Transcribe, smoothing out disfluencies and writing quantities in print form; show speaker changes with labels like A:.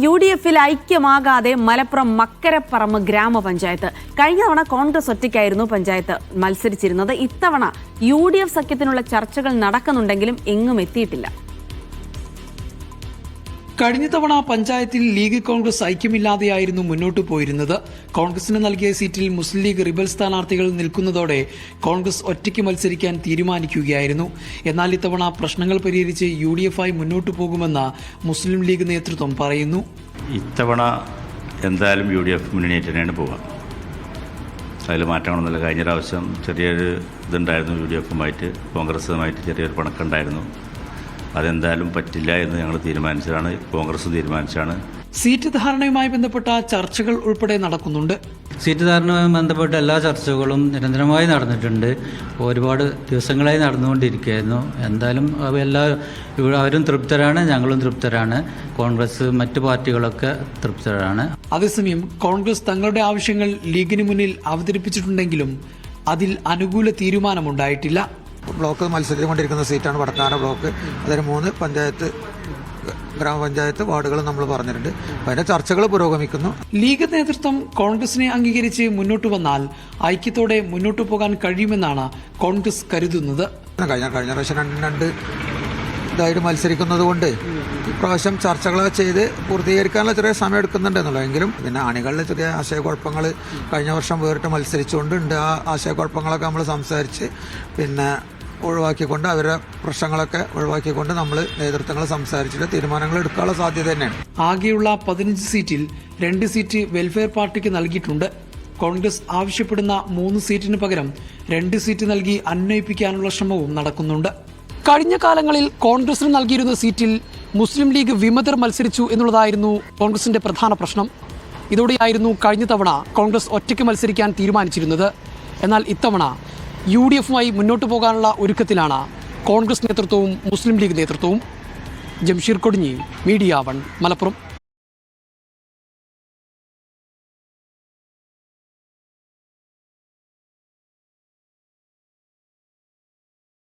A: UDF-ൽ ഐക്യമാകാതെ മലപ്പുറം മക്കരപ്പറമ്പ് ഗ്രാമപഞ്ചായത്ത്. കഴിഞ്ഞ തവണ കോൺഗ്രസ് ഒറ്റയ്ക്കായിരുന്നു പഞ്ചായത്ത് മത്സരിച്ചിരുന്നത്. ഇത്തവണ UDF സഖ്യത്തിനുള്ള ചർച്ചകൾ നടക്കുന്നുണ്ടെങ്കിലും എങ്ങും എത്തിയിട്ടില്ല.
B: കഴിഞ്ഞ തവണ പഞ്ചായത്തിൽ ലീഗ് കോൺഗ്രസ് ഐക്യമില്ലാതെയായിരുന്നു മുന്നോട്ടു പോയിരുന്നത്. കോൺഗ്രസിന് നൽകിയ സീറ്റിൽ മുസ്ലിം ലീഗ് റിബൽ സ്ഥാനാർത്ഥികൾ നിൽക്കുന്നതോടെ കോൺഗ്രസ് ഒറ്റയ്ക്ക് മത്സരിക്കാൻ തീരുമാനിക്കുകയായിരുന്നു. എന്നാൽ ഇത്തവണ പ്രശ്നങ്ങൾ പരിഹരിച്ച് UDF ആയി മുന്നോട്ടു പോകുമെന്ന് മുസ്ലിം ലീഗ് നേതൃത്വം പറയുന്നു.
C: ഇത്തവണ എന്തായാലും UDF മുന്നണിയായിട്ട് തന്നെയാണ് പോവുക. അതിൽ മാറ്റങ്ങളൊന്നുമില്ല. കഴിഞ്ഞ പ്രാവശ്യം ചെറിയൊരു ഇതുണ്ടായിരുന്നു UDF-ഉമായിട്ട് കോൺഗ്രസുമായിട്ട് ചെറിയൊരു പണക്കുണ്ടായിരുന്നു. അതെന്തായാലും പറ്റില്ല എന്ന് ഞങ്ങൾ തീരുമാനിച്ചതാണ്, കോൺഗ്രസ് തീരുമാനിച്ചാണ്.
B: സീറ്റ് ധാരണയുമായി ബന്ധപ്പെട്ട ചർച്ചകൾ ഉൾപ്പെടെ നടക്കുന്നുണ്ട്.
D: സീറ്റ് ധാരണയുമായി ബന്ധപ്പെട്ട എല്ലാ ചർച്ചകളും നിരന്തരമായി നടന്നിട്ടുണ്ട്. ഒരുപാട് ദിവസങ്ങളായി നടന്നുകൊണ്ടിരിക്കുകയായിരുന്നു. എന്തായാലും അവരും തൃപ്തരാണ്, ഞങ്ങളും തൃപ്തരാണ്, കോൺഗ്രസ് മറ്റു പാർട്ടികളൊക്കെ തൃപ്തരാണ്.
B: അതേസമയം കോൺഗ്രസ് തങ്ങളുടെ ആവശ്യങ്ങൾ ലീഗിന് മുന്നിൽ അവതരിപ്പിച്ചിട്ടുണ്ടെങ്കിലും അതിൽ അനുകൂല തീരുമാനമുണ്ടായിട്ടില്ല.
E: ബ്ലോക്ക് മത്സരിച്ചുകൊണ്ടിരിക്കുന്ന സീറ്റാണ് വടക്കാന ബ്ലോക്ക്. അതിന് 3 പഞ്ചായത്ത് ഗ്രാമപഞ്ചായത്ത് വാർഡുകൾ നമ്മൾ പറഞ്ഞിട്ടുണ്ട്. അതിന്റെ ചർച്ചകൾ പുരോഗമിക്കുന്നു.
B: ലീഗ് നേതൃത്വം കോൺഗ്രസിനെ അംഗീകരിച്ച് മുന്നോട്ട് വന്നാൽ ഐക്യത്തോടെ മുന്നോട്ടു പോകാൻ കഴിയുമെന്നാണ് കോൺഗ്രസ് കരുതുന്നത്.
E: കഴിഞ്ഞ പ്രാവശ്യം രണ്ട് ഇതായിട്ട് മത്സരിക്കുന്നത് കൊണ്ട് ഇപ്രാവശ്യം ചർച്ചകളൊക്കെ ചെയ്ത് പൂർത്തീകരിക്കാനുള്ള ചെറിയ സമയം എടുക്കുന്നുണ്ടെന്നുള്ളൂ. എങ്കിലും പിന്നെ അണികളിൽ ചെറിയ ആശയക്കുഴപ്പങ്ങൾ കഴിഞ്ഞ വർഷം വേറിട്ട് മത്സരിച്ചുകൊണ്ടുണ്ട്. ആ ആശയക്കുഴപ്പങ്ങളൊക്കെ നമ്മൾ സംസാരിച്ച് പിന്നെ ഒഴിവാക്കിക്കൊണ്ട് അവരുടെ പ്രശ്നങ്ങളൊക്കെ ഒഴിവാക്കിക്കൊണ്ട് നമ്മൾ നേതൃത്വങ്ങൾ സംസാരിച്ചിട്ട് തീരുമാനങ്ങൾ എടുക്കാനുള്ള സാധ്യത തന്നെയാണ്.
B: ആകെയുള്ള 15 സീറ്റിൽ 2 സീറ്റ് വെൽഫെയർ പാർട്ടിക്ക് നൽകിയിട്ടുണ്ട്. കോൺഗ്രസ് ആവശ്യപ്പെടുന്ന 3 സീറ്റിന് പകരം 2 സീറ്റ് നൽകി അന്വയിപ്പിക്കാനുള്ള ശ്രമവും നടക്കുന്നുണ്ട്. കഴിഞ്ഞ കാലങ്ങളിൽ കോൺഗ്രസിന് നൽകിയിരുന്ന സീറ്റിൽ മുസ്ലിം ലീഗ് വിമതർ മത്സരിച്ചു എന്നുള്ളതായിരുന്നു കോൺഗ്രസിന്റെ പ്രധാന പ്രശ്നം. ഇതോടെയായിരുന്നു കഴിഞ്ഞ തവണ കോൺഗ്രസ് ഒറ്റയ്ക്ക് മത്സരിക്കാൻ തീരുമാനിച്ചിരുന്നത്. എന്നാൽ ഇത്തവണ UDF-മായി മുന്നോട്ടു പോകാനുള്ള ഒരുക്കത്തിലാണ് കോൺഗ്രസ് നേതൃത്വവും മുസ്ലിം ലീഗ് നേതൃത്വവും. ജംഷീർ കൊടിഞ്ഞി, മീഡിയ 1, മലപ്പുറം.